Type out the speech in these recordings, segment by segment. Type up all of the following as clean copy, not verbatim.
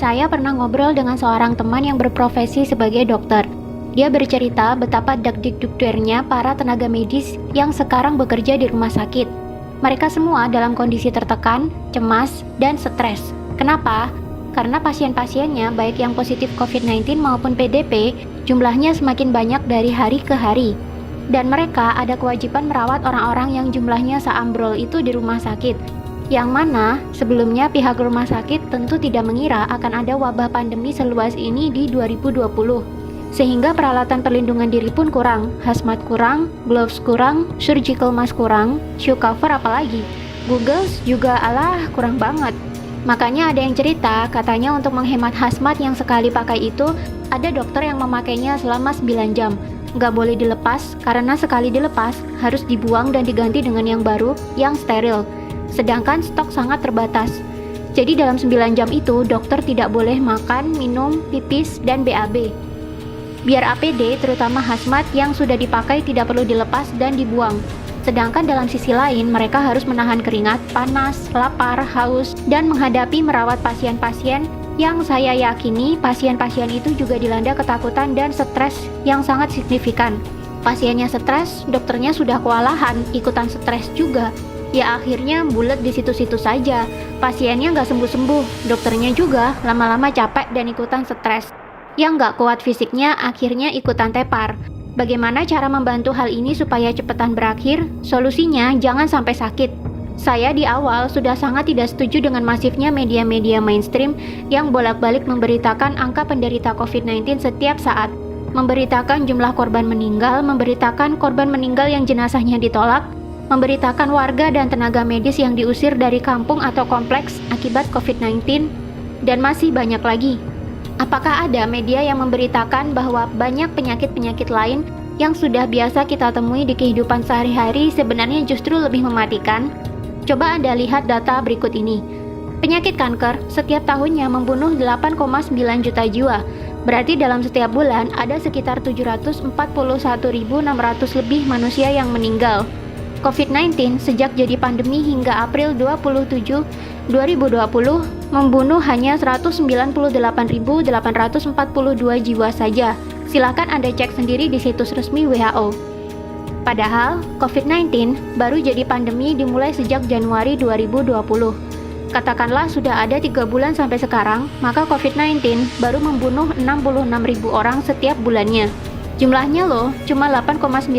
Saya pernah ngobrol dengan seorang teman yang berprofesi sebagai dokter. Dia bercerita betapa dak-dikdukdernya para tenaga medis yang sekarang bekerja di rumah sakit. Mereka semua dalam kondisi tertekan, cemas, dan stres. Kenapa? Karena pasien-pasiennya, baik yang positif COVID-19 maupun PDP, jumlahnya semakin banyak dari hari ke hari. Dan mereka ada kewajiban merawat orang-orang yang jumlahnya seambrol itu di rumah sakit. Yang mana sebelumnya pihak rumah sakit tentu tidak mengira akan ada wabah pandemi seluas ini di 2020. Sehingga peralatan perlindungan diri pun kurang, hazmat kurang, gloves kurang, surgical mask kurang, shoe cover apalagi. Googles juga kurang banget. Makanya ada yang cerita, katanya untuk menghemat hazmat yang sekali pakai itu, ada dokter yang memakainya selama 9 jam. Nggak boleh dilepas, karena sekali dilepas, harus dibuang dan diganti dengan yang baru, yang steril. Sedangkan stok sangat terbatas. Jadi dalam 9 jam itu, dokter tidak boleh makan, minum, pipis, dan BAB. Biar APD, terutama hazmat yang sudah dipakai tidak perlu dilepas dan dibuang. Sedangkan dalam sisi lain, mereka harus menahan keringat, panas, lapar, haus, dan menghadapi merawat pasien-pasien yang saya yakini pasien-pasien itu juga dilanda ketakutan dan stres yang sangat signifikan. Pasiennya stres, dokternya sudah kewalahan, ikutan stres juga. Ya akhirnya bulet di situ-situ saja. Pasiennya nggak sembuh-sembuh, dokternya juga lama-lama capek dan ikutan stres. Yang nggak kuat fisiknya akhirnya ikutan tepar. Bagaimana cara membantu hal ini supaya cepetan berakhir? Solusinya jangan sampai sakit. Saya di awal sudah sangat tidak setuju dengan masifnya media-media mainstream yang bolak-balik memberitakan angka penderita COVID-19 setiap saat. Memberitakan jumlah korban meninggal, memberitakan korban meninggal yang jenazahnya ditolak, memberitakan warga dan tenaga medis yang diusir dari kampung atau kompleks akibat COVID-19, dan masih banyak lagi. Apakah ada media yang memberitakan bahwa banyak penyakit-penyakit lain yang sudah biasa kita temui di kehidupan sehari-hari sebenarnya justru lebih mematikan? Coba Anda lihat data berikut ini. Penyakit kanker setiap tahunnya membunuh 8,9 juta jiwa. Berarti dalam setiap bulan ada sekitar 741.600 lebih manusia yang meninggal. COVID-19 sejak jadi pandemi hingga April 27, 2020 membunuh hanya 198.842 jiwa saja. Silakan Anda cek sendiri di situs resmi WHO. Padahal, COVID-19 baru jadi pandemi dimulai sejak Januari 2020. Katakanlah sudah ada 3 bulan sampai sekarang, maka COVID-19 baru membunuh 66.000 orang setiap bulannya. Jumlahnya loh, cuma 8,9%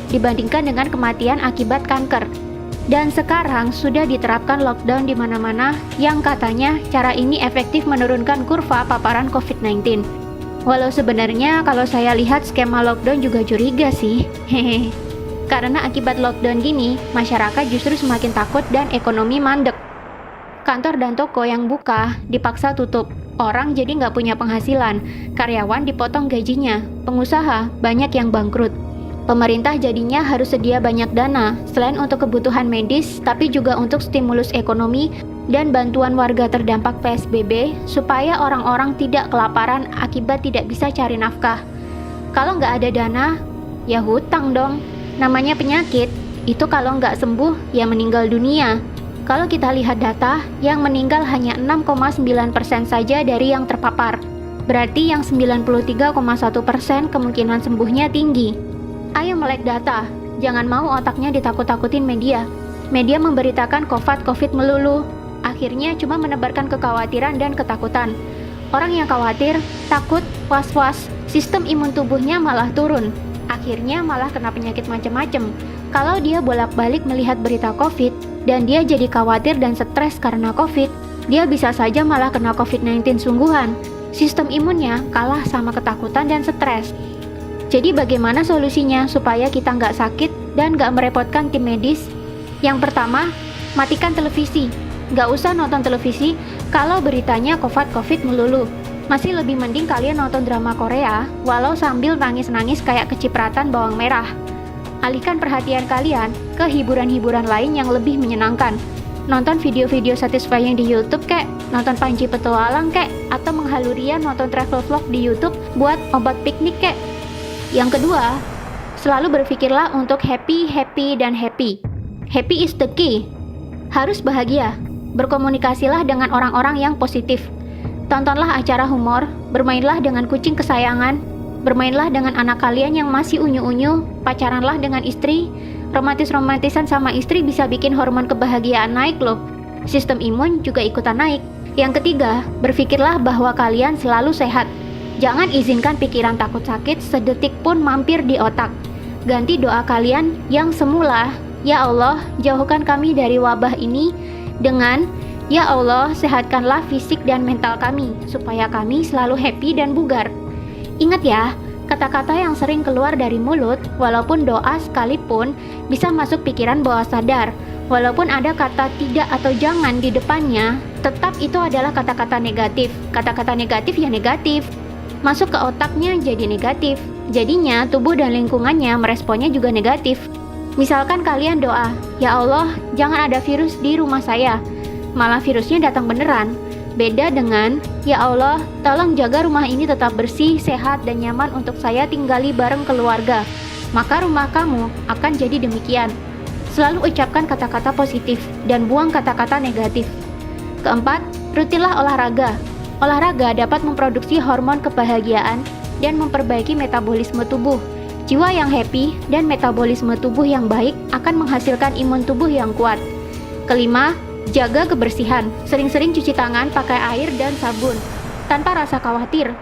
dibandingkan dengan kematian akibat kanker. Dan sekarang sudah diterapkan lockdown di mana-mana yang katanya cara ini efektif menurunkan kurva paparan COVID-19. Walau sebenarnya kalau saya lihat skema lockdown juga curiga sih. Hehe. Karena akibat lockdown gini, masyarakat justru semakin takut dan ekonomi mandek. Kantor dan toko yang buka dipaksa tutup. Orang jadi nggak punya penghasilan, karyawan dipotong gajinya, pengusaha banyak yang bangkrut. Pemerintah jadinya harus sedia banyak dana, selain untuk kebutuhan medis, tapi juga untuk stimulus ekonomi dan bantuan warga terdampak PSBB, supaya orang-orang tidak kelaparan akibat tidak bisa cari nafkah. Kalau nggak ada dana, ya hutang dong. Namanya penyakit, itu kalau nggak sembuh, ya meninggal dunia. Kalau kita lihat data, yang meninggal hanya 6,9% saja dari yang terpapar. Berarti yang 93,1% kemungkinan sembuhnya tinggi. Ayo melek data, jangan mau otaknya ditakut-takutin media. Media memberitakan COVID melulu, akhirnya cuma menebarkan kekhawatiran dan ketakutan. Orang yang khawatir, takut, was-was, sistem imun tubuhnya malah turun. Akhirnya malah kena penyakit macam-macam. Kalau dia bolak-balik melihat berita COVID, dan dia jadi khawatir dan stres karena COVID, dia bisa saja malah kena COVID-19 sungguhan. Sistem imunnya kalah sama ketakutan dan stres. Jadi bagaimana solusinya supaya kita nggak sakit dan nggak merepotkan tim medis? Yang pertama, matikan televisi. Nggak usah nonton televisi kalau beritanya COVID melulu. Masih lebih mending kalian nonton drama Korea, walau sambil nangis-nangis kayak kecipratan bawang merah. Alihkan perhatian kalian ke hiburan-hiburan lain yang lebih menyenangkan. Nonton video-video satisfying di YouTube kek, nonton Panji Petualang kek, atau menghalurian nonton travel vlog di YouTube buat obat piknik kek. Yang kedua, selalu berpikirlah untuk happy. Happy is the key. Harus bahagia. Berkomunikasilah dengan orang-orang yang positif. Tontonlah acara humor, bermainlah dengan kucing kesayangan, bermainlah dengan anak kalian yang masih unyu-unyu, pacaranlah dengan istri. Romantis-romantisan sama istri bisa bikin hormon kebahagiaan naik loh. Sistem imun juga ikutan naik. Yang ketiga, berpikirlah bahwa kalian selalu sehat. Jangan izinkan pikiran takut sakit sedetik pun mampir di otak. Ganti doa kalian yang semula, "Ya Allah, jauhkan kami dari wabah ini," dengan "Ya Allah, sehatkanlah fisik dan mental kami, supaya kami selalu happy dan bugar." Ingat ya, kata-kata yang sering keluar dari mulut, walaupun doa sekalipun, bisa masuk pikiran bawah sadar. Walaupun ada kata tidak atau jangan di depannya, tetap itu adalah kata-kata negatif. Kata-kata negatif ya negatif. Masuk ke otaknya jadi negatif. Jadinya tubuh dan lingkungannya meresponnya juga negatif. Misalkan kalian doa, "Ya Allah, jangan ada virus di rumah saya." Malah virusnya datang beneran. Beda dengan, "Ya Allah, tolong jaga rumah ini tetap bersih, sehat, dan nyaman untuk saya tinggali bareng keluarga." Maka rumah kamu akan jadi demikian. Selalu ucapkan kata-kata positif dan buang kata-kata negatif. Keempat, rutinlah olahraga. Olahraga dapat memproduksi hormon kebahagiaan dan memperbaiki metabolisme tubuh. Jiwa yang happy dan metabolisme tubuh yang baik akan menghasilkan imun tubuh yang kuat. Kelima, jaga kebersihan. Sering-sering cuci tangan pakai air dan sabun, tanpa rasa khawatir.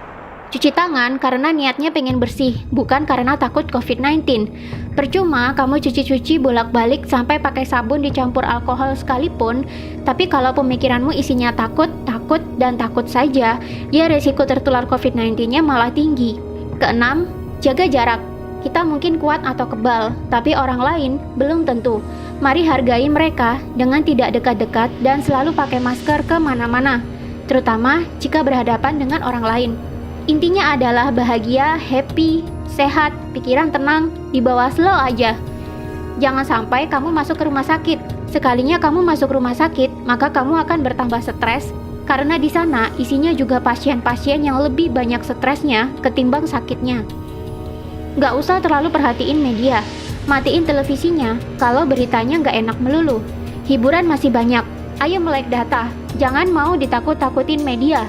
Cuci tangan karena niatnya pengen bersih, bukan karena takut COVID-19. Percuma kamu cuci-cuci bolak-balik sampai pakai sabun dicampur alkohol sekalipun, tapi kalau pemikiranmu isinya takut, dan takut saja, ya resiko tertular COVID-19-nya malah tinggi. Keenam, jaga jarak. Kita mungkin kuat atau kebal, tapi orang lain belum tentu. Mari hargai mereka dengan tidak dekat-dekat dan selalu pakai masker kemana-mana, terutama jika berhadapan dengan orang lain. Intinya adalah bahagia, happy, sehat, pikiran tenang, dibawa slow aja. Jangan sampai kamu masuk ke rumah sakit. Sekalinya kamu masuk rumah sakit, maka kamu akan bertambah stres, karena di sana isinya juga pasien-pasien yang lebih banyak stresnya ketimbang sakitnya. Gak usah terlalu perhatiin media. Matiin televisinya kalau beritanya gak enak melulu. Hiburan masih banyak. Ayo melek data. Jangan mau ditakut-takutin media.